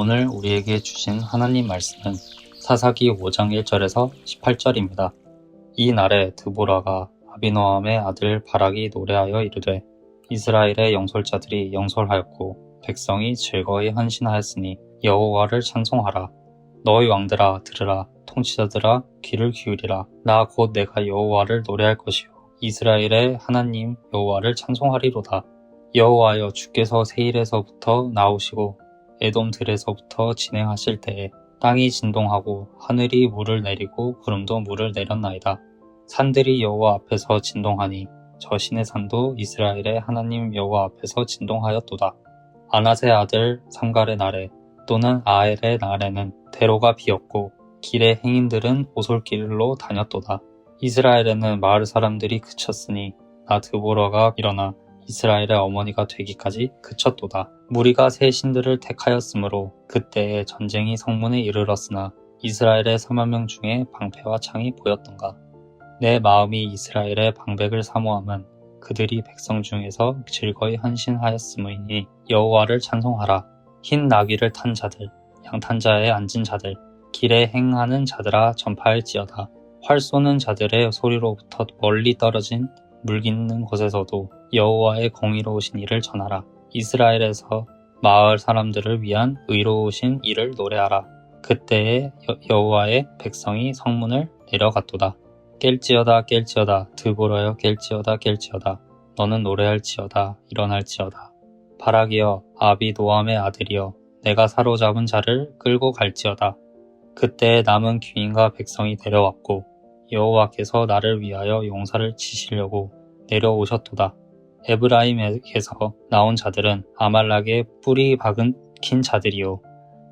오늘 우리에게 주신 하나님 말씀은 사사기 5장 1절에서 18절입니다. 이 날에 드보라가 아비노함의 아들 바락이 노래하여 이르되 이스라엘의 영솔자들이 영솔하였고 백성이 즐거이 헌신하였으니 여호와를 찬송하라. 너희 왕들아 들으라. 통치자들아 귀를 기울이라. 나 곧 내가 여호와를 노래할 것이요 이스라엘의 하나님 여호와를 찬송하리로다. 여호와여 주께서 세일에서부터 나오시고 에돔 들에서부터 진행하실 때에 땅이 진동하고 하늘이 물을 내리고 구름도 물을 내렸나이다. 산들이 여호와 앞에서 진동하니 저 신의 산도 이스라엘의 하나님 여호와 앞에서 진동하였도다. 아낫의 아들 삼갈의 날에 또는 아엘의 날에는 대로가 비었고 길의 행인들은 오솔길로 다녔도다. 이스라엘에는 마을 사람들이 그쳤으니 나 드보라가 일어나 이스라엘의 어머니가 되기까지 그쳤도다. 무리가 새 신들을 택하였으므로 그때에 전쟁이 성문에 이르렀으나 이스라엘의 3만 명 중에 방패와 창이 보였던가. 내 마음이 이스라엘의 방백을 사모함은 그들이 백성 중에서 즐거이 헌신하였음이니 여호와를 찬송하라. 흰 나귀를 탄 자들, 양탄 자에 앉은 자들, 길에 행하는 자들아 전파할지어다. 활 쏘는 자들의 소리로부터 멀리 떨어진 물깃는 곳에서도 여호와의 공의로우신 일을 전하라. 이스라엘에서 마을 사람들을 위한 의로우신 일을 노래하라. 그때에 여호와의 백성이 성문을 내려갔도다. 깰지어다 깰지어다 드보라여 깰지어다 깰지어다 너는 노래할지어다 일어날지어다. 바락이여 아비노함의 아들이여 내가 사로잡은 자를 끌고 갈지어다. 그때에 남은 귀인과 백성이 내려왔고 여호와께서 나를 위하여 용사를 치시려고 내려오셨도다. 에브라임에게서 나온 자들은 아말렉의 뿌리 박힌 자들이요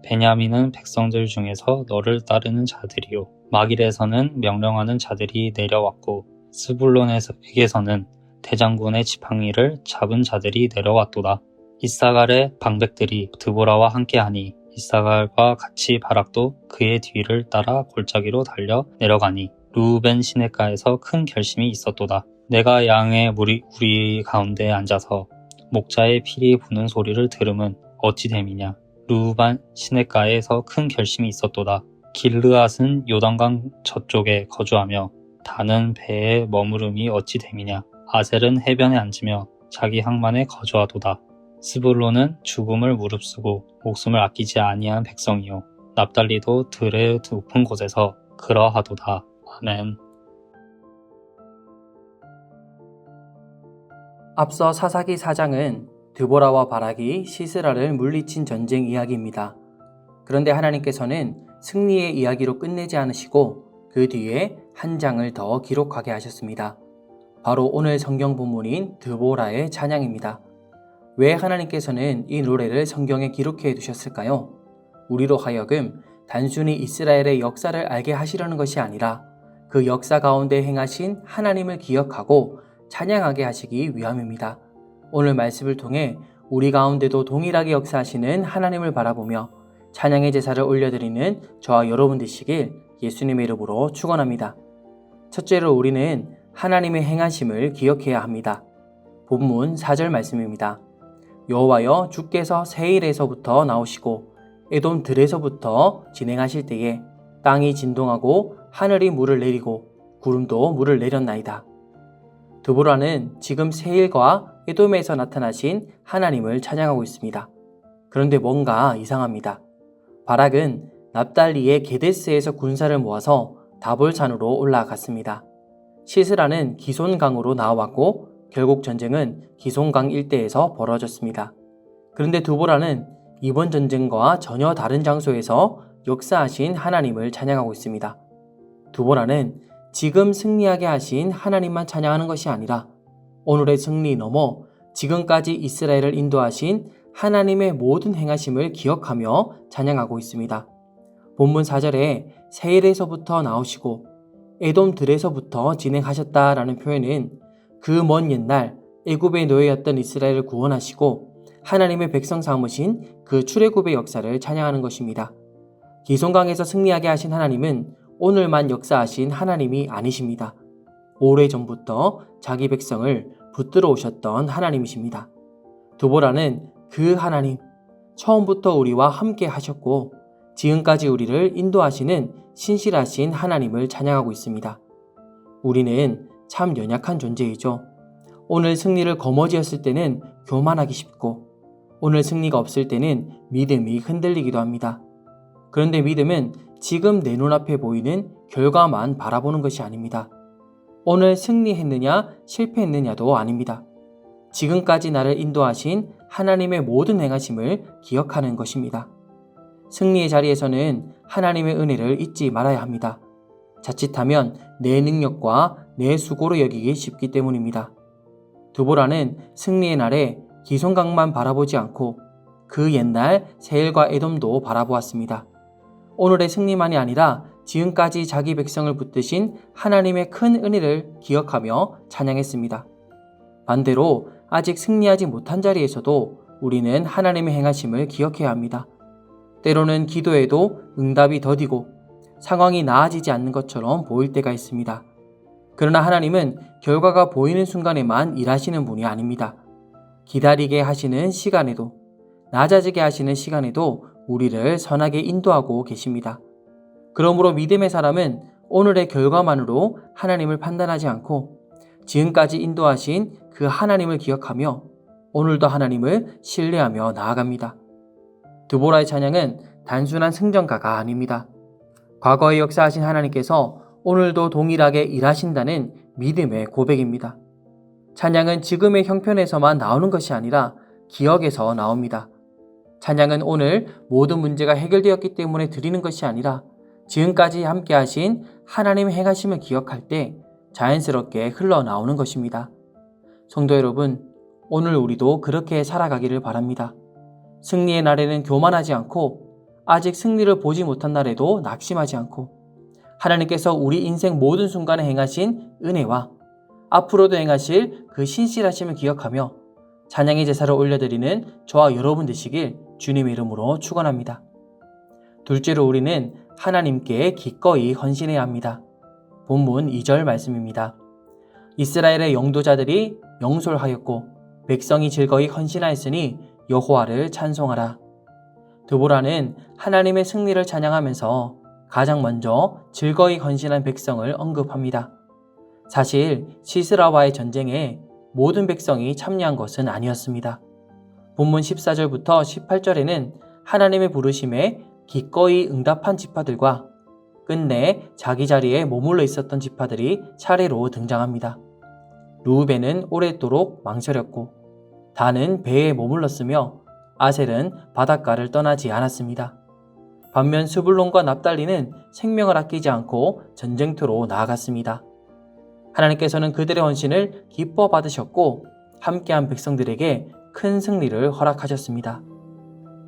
베냐민은 백성들 중에서 너를 따르는 자들이요 마길에서는 명령하는 자들이 내려왔고 스불론에게서는 대장군의 지팡이를 잡은 자들이 내려왔도다. 이사갈의 방백들이 드보라와 함께하니 이사갈과 같이 바락도 그의 뒤를 따라 골짜기로 달려 내려가니 르우벤 시냇가에서 큰 결심이 있었도다. 내가 양의 우리 가운데 앉아서 목자의 피리 부는 소리를 들으면 어찌 됨이냐. 르우벤 시냇가에서 큰 결심이 있었도다. 길르앗은 요단강 저쪽에 거주하며 다는 배에 머무름이 어찌 됨이냐. 아셀은 해변에 앉으며 자기 항만에 거주하도다. 스불론은 죽음을 무릅쓰고 목숨을 아끼지 아니한 백성이요 납달리도 들의 높은 곳에서 그러하도다. 아멘. 앞서 사사기 4장은 드보라와 바락이 시스라를 물리친 전쟁 이야기입니다. 그런데 하나님께서는 승리의 이야기로 끝내지 않으시고 그 뒤에 한 장을 더 기록하게 하셨습니다. 바로 오늘 성경 본문인 드보라의 찬양입니다. 왜 하나님께서는 이 노래를 성경에 기록해 두셨을까요? 우리로 하여금 단순히 이스라엘의 역사를 알게 하시려는 것이 아니라 그 역사 가운데 행하신 하나님을 기억하고 찬양하게 하시기 위함입니다. 오늘 말씀을 통해 우리 가운데도 동일하게 역사하시는 하나님을 바라보며 찬양의 제사를 올려드리는 저와 여러분 되시길 예수님의 이름으로 축원합니다. 첫째로 우리는 하나님의 행하심을 기억해야 합니다. 본문 4절 말씀입니다. 여호와여 주께서 세일에서부터 나오시고 에돔 들에서부터 진행하실 때에 땅이 진동하고 하늘이 물을 내리고 구름도 물을 내렸나이다. 드보라는 지금 세일과 에돔에서 나타나신 하나님을 찬양하고 있습니다. 그런데 뭔가 이상합니다. 바락은 납달리의 게데스에서 군사를 모아서 다볼산으로 올라갔습니다. 시스라는 기손강으로 나왔고 결국 전쟁은 기손강 일대에서 벌어졌습니다. 그런데 드보라는 이번 전쟁과 전혀 다른 장소에서 역사하신 하나님을 찬양하고 있습니다. 드보라는 지금 승리하게 하신 하나님만 찬양하는 것이 아니라 오늘의 승리 넘어 지금까지 이스라엘을 인도하신 하나님의 모든 행하심을 기억하며 찬양하고 있습니다. 본문 4절에 세일에서부터 나오시고 에돔 들에서부터 진행하셨다라는 표현은 그 먼 옛날 애굽의 노예였던 이스라엘을 구원하시고 하나님의 백성 삼으신 그 출애굽의 역사를 찬양하는 것입니다. 기손강에서 승리하게 하신 하나님은 오늘만 역사하신 하나님이 아니십니다. 오래전부터 자기 백성을 붙들어 오셨던 하나님이십니다. 드보라는 그 하나님, 처음부터 우리와 함께 하셨고 지금까지 우리를 인도하시는 신실하신 하나님을 찬양하고 있습니다. 우리는 참 연약한 존재이죠. 오늘 승리를 거머쥐었을 때는 교만하기 쉽고 오늘 승리가 없을 때는 믿음이 흔들리기도 합니다. 그런데 믿음은 지금 내 눈앞에 보이는 결과만 바라보는 것이 아닙니다. 오늘 승리했느냐 실패했느냐도 아닙니다. 지금까지 나를 인도하신 하나님의 모든 행하심을 기억하는 것입니다. 승리의 자리에서는 하나님의 은혜를 잊지 말아야 합니다. 자칫하면 내 능력과 내 수고로 여기기 쉽기 때문입니다. 드보라는 승리의 날에 기손강만 바라보지 않고 그 옛날 세일과 에돔도 바라보았습니다. 오늘의 승리만이 아니라 지금까지 자기 백성을 붙드신 하나님의 큰 은혜를 기억하며 찬양했습니다. 반대로 아직 승리하지 못한 자리에서도 우리는 하나님의 행하심을 기억해야 합니다. 때로는 기도에도 응답이 더디고 상황이 나아지지 않는 것처럼 보일 때가 있습니다. 그러나 하나님은 결과가 보이는 순간에만 일하시는 분이 아닙니다. 기다리게 하시는 시간에도, 낮아지게 하시는 시간에도 우리를 선하게 인도하고 계십니다. 그러므로 믿음의 사람은 오늘의 결과만으로 하나님을 판단하지 않고 지금까지 인도하신 그 하나님을 기억하며 오늘도 하나님을 신뢰하며 나아갑니다. 드보라의 찬양은 단순한 승전가가 아닙니다. 과거에 역사하신 하나님께서 오늘도 동일하게 일하신다는 믿음의 고백입니다. 찬양은 지금의 형편에서만 나오는 것이 아니라 기억에서 나옵니다. 찬양은 오늘 모든 문제가 해결되었기 때문에 드리는 것이 아니라 지금까지 함께 하신 하나님의 행하심을 기억할 때 자연스럽게 흘러나오는 것입니다. 성도 여러분, 오늘 우리도 그렇게 살아가기를 바랍니다. 승리의 날에는 교만하지 않고 아직 승리를 보지 못한 날에도 낙심하지 않고 하나님께서 우리 인생 모든 순간에 행하신 은혜와 앞으로도 행하실 그 신실하심을 기억하며 찬양의 제사를 올려드리는 저와 여러분 되시길 주님의 이름으로 축원합니다. 둘째로 우리는 하나님께 기꺼이 헌신해야 합니다. 본문 2절 말씀입니다. 이스라엘의 영도자들이 영솔하였고 백성이 즐거이 헌신하였으니 여호와를 찬송하라. 드보라는 하나님의 승리를 찬양하면서 가장 먼저 즐거이 헌신한 백성을 언급합니다. 사실 시스라와의 전쟁에 모든 백성이 참여한 것은 아니었습니다. 본문 14절부터 18절에는 하나님의 부르심에 기꺼이 응답한 지파들과 끝내 자기 자리에 머물러 있었던 지파들이 차례로 등장합니다. 르우벤은 오랫도록 망설였고 단은 배에 머물렀으며 아셀은 바닷가를 떠나지 않았습니다. 반면 스불론과 납달리는 생명을 아끼지 않고 전쟁터로 나아갔습니다. 하나님께서는 그들의 헌신을 기뻐 받으셨고 함께한 백성들에게 큰 승리를 허락하셨습니다.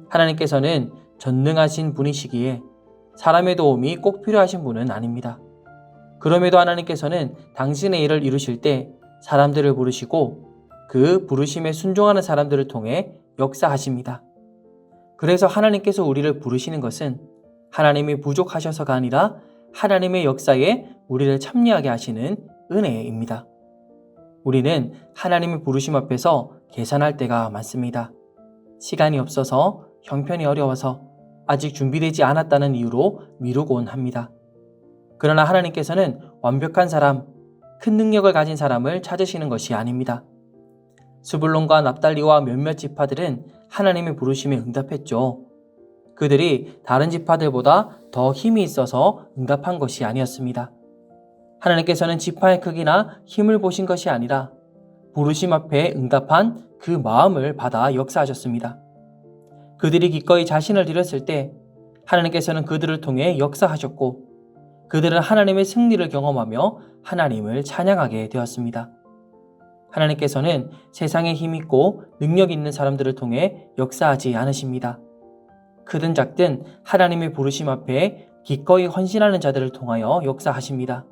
하나님께서는 전능하신 분이시기에 사람의 도움이 꼭 필요하신 분은 아닙니다. 그럼에도 하나님께서는 당신의 일을 이루실 때 사람들을 부르시고 그 부르심에 순종하는 사람들을 통해 역사하십니다. 그래서 하나님께서 우리를 부르시는 것은 하나님이 부족하셔서가 아니라 하나님의 역사에 우리를 참여하게 하시는 은혜입니다. 우리는 하나님의 부르심 앞에서 계산할 때가 많습니다. 시간이 없어서, 형편이 어려워서, 아직 준비되지 않았다는 이유로 미루곤 합니다. 그러나 하나님께서는 완벽한 사람, 큰 능력을 가진 사람을 찾으시는 것이 아닙니다. 스불론과 납달리와 몇몇 지파들은 하나님의 부르심에 응답했죠. 그들이 다른 지파들보다 더 힘이 있어서 응답한 것이 아니었습니다. 하나님께서는 지파의 크기나 힘을 보신 것이 아니라 부르심 앞에 응답한 그 마음을 받아 역사하셨습니다. 그들이 기꺼이 자신을 드렸을 때 하나님께서는 그들을 통해 역사하셨고 그들은 하나님의 승리를 경험하며 하나님을 찬양하게 되었습니다. 하나님께서는 세상에 힘있고 능력 있는 사람들을 통해 역사하지 않으십니다. 크든 작든 하나님의 부르심 앞에 기꺼이 헌신하는 자들을 통하여 역사하십니다.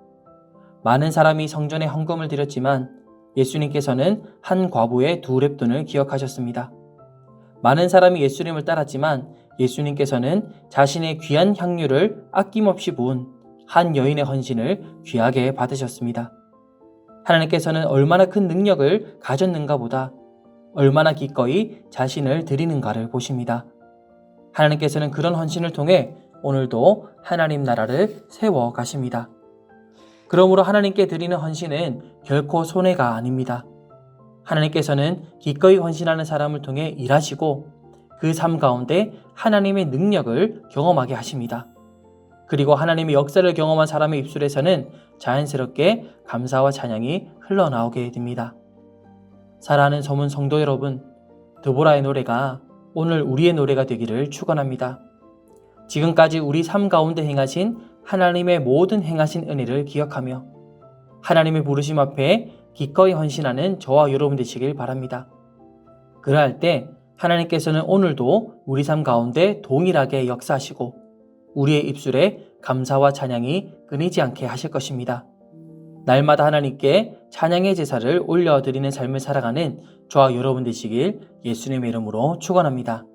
많은 사람이 성전에 헌금을 드렸지만 예수님께서는 한 과부의 2렙돈을 기억하셨습니다. 많은 사람이 예수님을 따랐지만 예수님께서는 자신의 귀한 향유를 아낌없이 부은 한 여인의 헌신을 귀하게 받으셨습니다. 하나님께서는 얼마나 큰 능력을 가졌는가 보다 얼마나 기꺼이 자신을 드리는가를 보십니다. 하나님께서는 그런 헌신을 통해 오늘도 하나님 나라를 세워 가십니다. 그러므로 하나님께 드리는 헌신은 결코 손해가 아닙니다. 하나님께서는 기꺼이 헌신하는 사람을 통해 일하시고 그 삶 가운데 하나님의 능력을 경험하게 하십니다. 그리고 하나님의 역사를 경험한 사람의 입술에서는 자연스럽게 감사와 찬양이 흘러나오게 됩니다. 사랑하는 서문 성도 여러분, 드보라의 노래가 오늘 우리의 노래가 되기를 축원합니다. 지금까지 우리 삶 가운데 행하신 하나님의 모든 행하신 은혜를 기억하며 하나님의 부르심 앞에 기꺼이 헌신하는 저와 여러분 되시길 바랍니다. 그러할 때 하나님께서는 오늘도 우리 삶 가운데 동일하게 역사하시고 우리의 입술에 감사와 찬양이 끊이지 않게 하실 것입니다. 날마다 하나님께 찬양의 제사를 올려드리는 삶을 살아가는 저와 여러분 되시길 예수님의 이름으로 축원합니다.